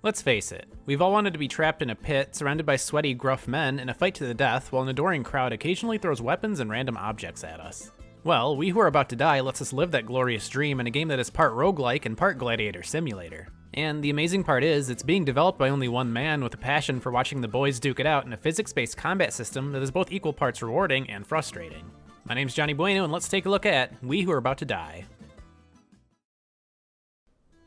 Let's face it, we've all wanted to be trapped in a pit, surrounded by sweaty, gruff men in a fight to the death, while an adoring crowd occasionally throws weapons and random objects at us. Well, We Who Are About to Die lets us live that glorious dream in a game that is part roguelike and part gladiator simulator. And the amazing part is, it's being developed by only one man with a passion for watching the boys duke it out in a physics-based combat system that is both equal parts rewarding and frustrating. My name's Johnny Bueno, and let's take a look at We Who Are About to Die.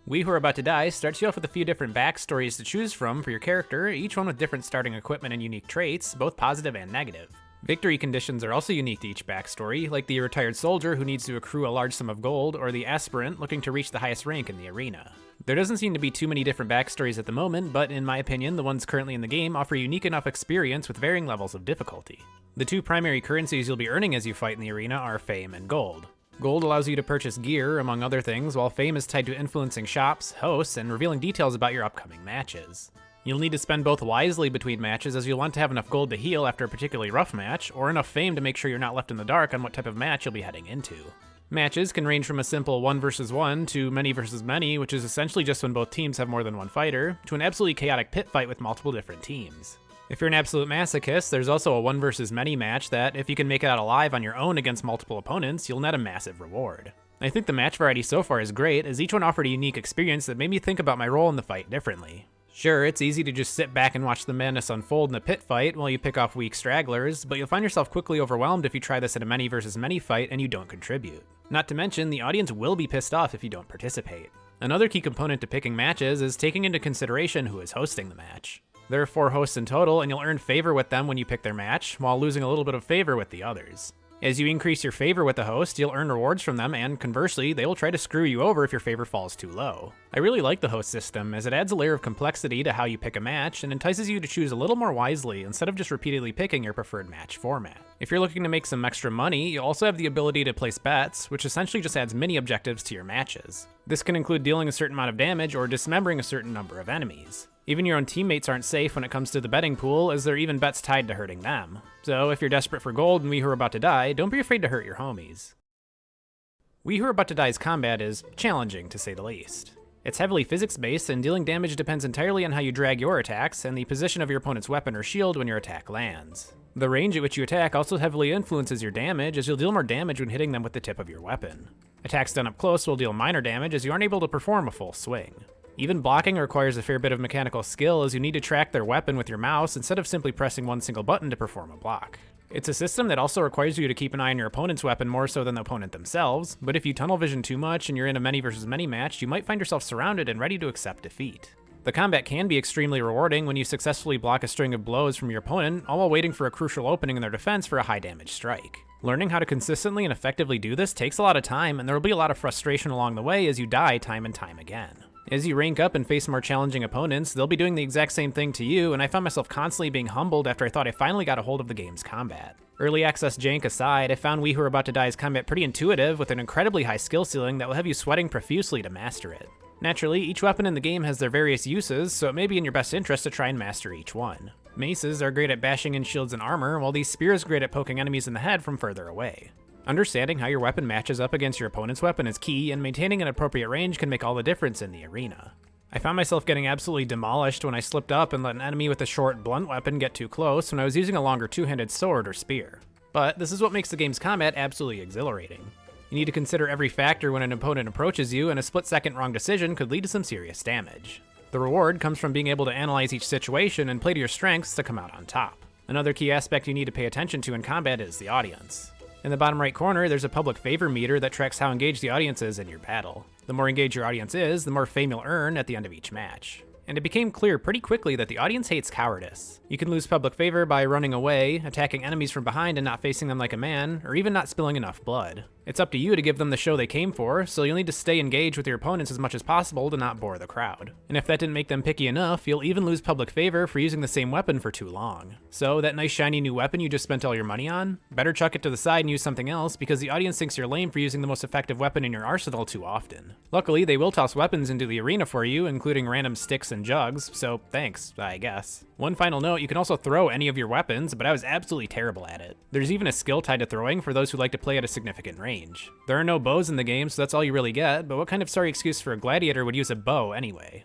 We Who Are About to Die starts you off with a few different backstories to choose from for your character, each one with different starting equipment and unique traits, both positive and negative. Victory conditions are also unique to each backstory, like the retired soldier who needs to accrue a large sum of gold, or the aspirant looking to reach the highest rank in the arena. There doesn't seem to be too many different backstories at the moment, but in my opinion, the ones currently in the game offer unique enough experience with varying levels of difficulty. The two primary currencies you'll be earning as you fight in the arena are fame and gold. Gold allows you to purchase gear, among other things, while fame is tied to influencing shops, hosts, and revealing details about your upcoming matches. You'll need to spend both wisely between matches, as you'll want to have enough gold to heal after a particularly rough match, or enough fame to make sure you're not left in the dark on what type of match you'll be heading into. Matches can range from a simple 1 versus 1 to many versus many, which is essentially just when both teams have more than one fighter, to an absolutely chaotic pit fight with multiple different teams. If you're an absolute masochist, there's also a 1 versus many match that, if you can make it out alive on your own against multiple opponents, you'll net a massive reward. I think the match variety so far is great, as each one offered a unique experience that made me think about my role in the fight differently. Sure, it's easy to just sit back and watch the madness unfold in a pit fight while you pick off weak stragglers, but you'll find yourself quickly overwhelmed if you try this in a many versus many fight and you don't contribute. Not to mention, the audience will be pissed off if you don't participate. Another key component to picking matches is taking into consideration who is hosting the match. There are 4 hosts in total, and you'll earn favor with them when you pick their match, while losing a little bit of favor with the others. As you increase your favor with the host, you'll earn rewards from them, and conversely, they will try to screw you over if your favor falls too low. I really like the host system, as it adds a layer of complexity to how you pick a match, and entices you to choose a little more wisely instead of just repeatedly picking your preferred match format. If you're looking to make some extra money, you also have the ability to place bets, which essentially just adds mini objectives to your matches. This can include dealing a certain amount of damage or dismembering a certain number of enemies. Even your own teammates aren't safe when it comes to the betting pool, as there are even bets tied to hurting them. So if you're desperate for gold in We Who Are About to Die, don't be afraid to hurt your homies. We Who Are About to Die's combat is challenging, to say the least. It's heavily physics-based, and dealing damage depends entirely on how you drag your attacks and the position of your opponent's weapon or shield when your attack lands. The range at which you attack also heavily influences your damage, as you'll deal more damage when hitting them with the tip of your weapon. Attacks done up close will deal minor damage, as you aren't able to perform a full swing. Even blocking requires a fair bit of mechanical skill, as you need to track their weapon with your mouse instead of simply pressing one single button to perform a block. It's a system that also requires you to keep an eye on your opponent's weapon more so than the opponent themselves, but if you tunnel vision too much and you're in a many versus many match, you might find yourself surrounded and ready to accept defeat. The combat can be extremely rewarding when you successfully block a string of blows from your opponent, all while waiting for a crucial opening in their defense for a high damage strike. Learning how to consistently and effectively do this takes a lot of time, and there will be a lot of frustration along the way as you die time and time again. As you rank up and face more challenging opponents, they'll be doing the exact same thing to you, and I found myself constantly being humbled after I thought I finally got a hold of the game's combat. Early access jank aside, I found We Who Are About to Die's combat pretty intuitive, with an incredibly high skill ceiling that will have you sweating profusely to master it. Naturally, each weapon in the game has their various uses, so it may be in your best interest to try and master each one. Maces are great at bashing in shields and armor, while these spears are great at poking enemies in the head from further away. Understanding how your weapon matches up against your opponent's weapon is key, and maintaining an appropriate range can make all the difference in the arena. I found myself getting absolutely demolished when I slipped up and let an enemy with a short, blunt weapon get too close when I was using a longer two-handed sword or spear. But this is what makes the game's combat absolutely exhilarating. You need to consider every factor when an opponent approaches you, and a split-second wrong decision could lead to some serious damage. The reward comes from being able to analyze each situation and play to your strengths to come out on top. Another key aspect you need to pay attention to in combat is the audience. In the bottom right corner, there's a public favor meter that tracks how engaged the audience is in your battle. The more engaged your audience is, the more fame you'll earn at the end of each match. And it became clear pretty quickly that the audience hates cowardice. You can lose public favor by running away, attacking enemies from behind and not facing them like a man, or even not spilling enough blood. It's up to you to give them the show they came for, so you'll need to stay engaged with your opponents as much as possible to not bore the crowd. And if that didn't make them picky enough, you'll even lose public favor for using the same weapon for too long. So that nice shiny new weapon you just spent all your money on? Better chuck it to the side and use something else, because the audience thinks you're lame for using the most effective weapon in your arsenal too often. Luckily, they will toss weapons into the arena for you, including random sticks and jugs, so thanks, I guess. One final note, you can also throw any of your weapons, but I was absolutely terrible at it. There's even a skill tied to throwing for those who like to play at a significant range. There are no bows in the game, so that's all you really get, but what kind of sorry excuse for a gladiator would use a bow anyway?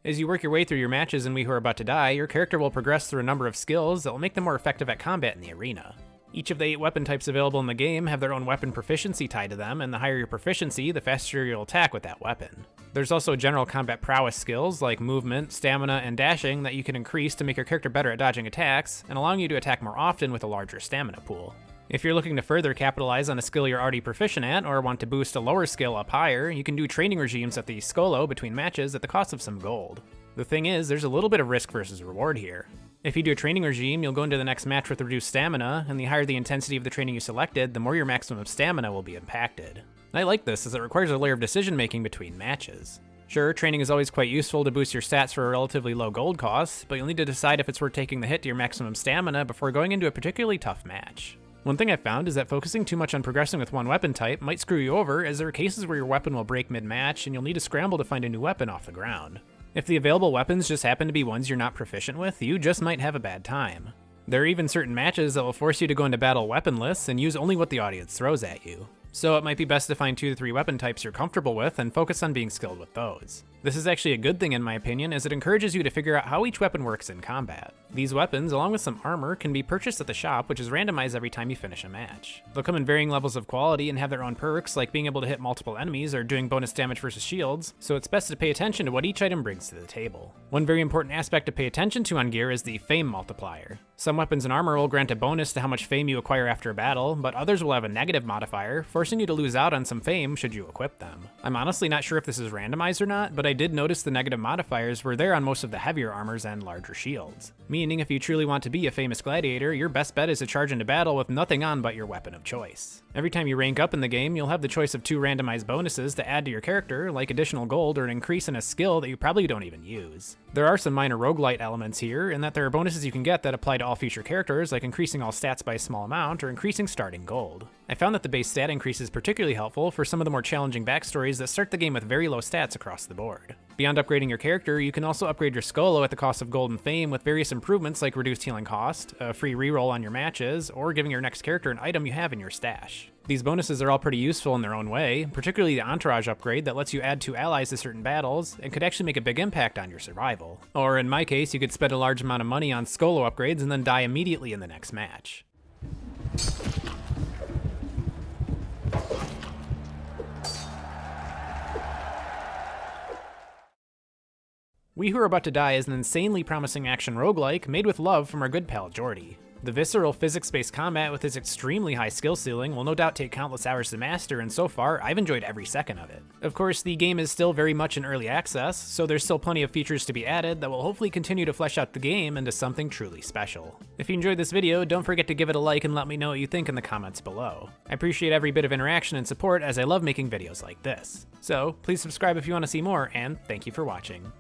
As you work your way through your matches in We Who Are About to Die, your character will progress through a number of skills that will make them more effective at combat in the arena. Each of the 8 weapon types available in the game have their own weapon proficiency tied to them, and the higher your proficiency, the faster you'll attack with that weapon. There's also general combat prowess skills like movement, stamina, and dashing that you can increase to make your character better at dodging attacks, and allowing you to attack more often with a larger stamina pool. If you're looking to further capitalize on a skill you're already proficient at, or want to boost a lower skill up higher, you can do training regimes at the Scolo between matches at the cost of some gold. The thing is, there's a little bit of risk versus reward here. If you do a training regime, you'll go into the next match with reduced stamina, and the higher the intensity of the training you selected, the more your maximum stamina will be impacted. I like this, as it requires a layer of decision making between matches. Sure, training is always quite useful to boost your stats for a relatively low gold cost, but you'll need to decide if it's worth taking the hit to your maximum stamina before going into a particularly tough match. One thing I've found is that focusing too much on progressing with one weapon type might screw you over, as there are cases where your weapon will break mid-match and you'll need to scramble to find a new weapon off the ground. If the available weapons just happen to be ones you're not proficient with, you just might have a bad time. There are even certain matches that will force you to go into battle weaponless and use only what the audience throws at you. So it might be best to find 2 to 3 weapon types you're comfortable with and focus on being skilled with those. This is actually a good thing in my opinion, as it encourages you to figure out how each weapon works in combat. These weapons, along with some armor, can be purchased at the shop, which is randomized every time you finish a match. They'll come in varying levels of quality and have their own perks, like being able to hit multiple enemies or doing bonus damage versus shields, so it's best to pay attention to what each item brings to the table. One very important aspect to pay attention to on gear is the fame multiplier. Some weapons and armor will grant a bonus to how much fame you acquire after a battle, but others will have a negative modifier, forcing you to lose out on some fame should you equip them. I'm honestly not sure if this is randomized or not, but I did notice the negative modifiers were there on most of the heavier armors and larger shields. Meaning if you truly want to be a famous gladiator, your best bet is to charge into battle with nothing on but your weapon of choice. Every time you rank up in the game, you'll have the choice of 2 randomized bonuses to add to your character, like additional gold or an increase in a skill that you probably don't even use. There are some minor roguelite elements here, in that there are bonuses you can get that apply to all future characters, like increasing all stats by a small amount or increasing starting gold. I found that the base stat increase is particularly helpful for some of the more challenging backstories that start the game with very low stats across the board. Beyond upgrading your character, you can also upgrade your Scolo at the cost of gold and fame with various improvements like reduced healing cost, a free reroll on your matches, or giving your next character an item you have in your stash. These bonuses are all pretty useful in their own way, particularly the entourage upgrade that lets you add 2 allies to certain battles and could actually make a big impact on your survival. Or in my case, you could spend a large amount of money on Scolo upgrades and then die immediately in the next match. We Who Are About to Die is an insanely promising action roguelike made with love from our good pal Jordy. The visceral physics-based combat with its extremely high skill ceiling will no doubt take countless hours to master, and so far, I've enjoyed every second of it. Of course, the game is still very much in early access, so there's still plenty of features to be added that will hopefully continue to flesh out the game into something truly special. If you enjoyed this video, don't forget to give it a like and let me know what you think in the comments below. I appreciate every bit of interaction and support, as I love making videos like this. So, please subscribe if you want to see more, and thank you for watching.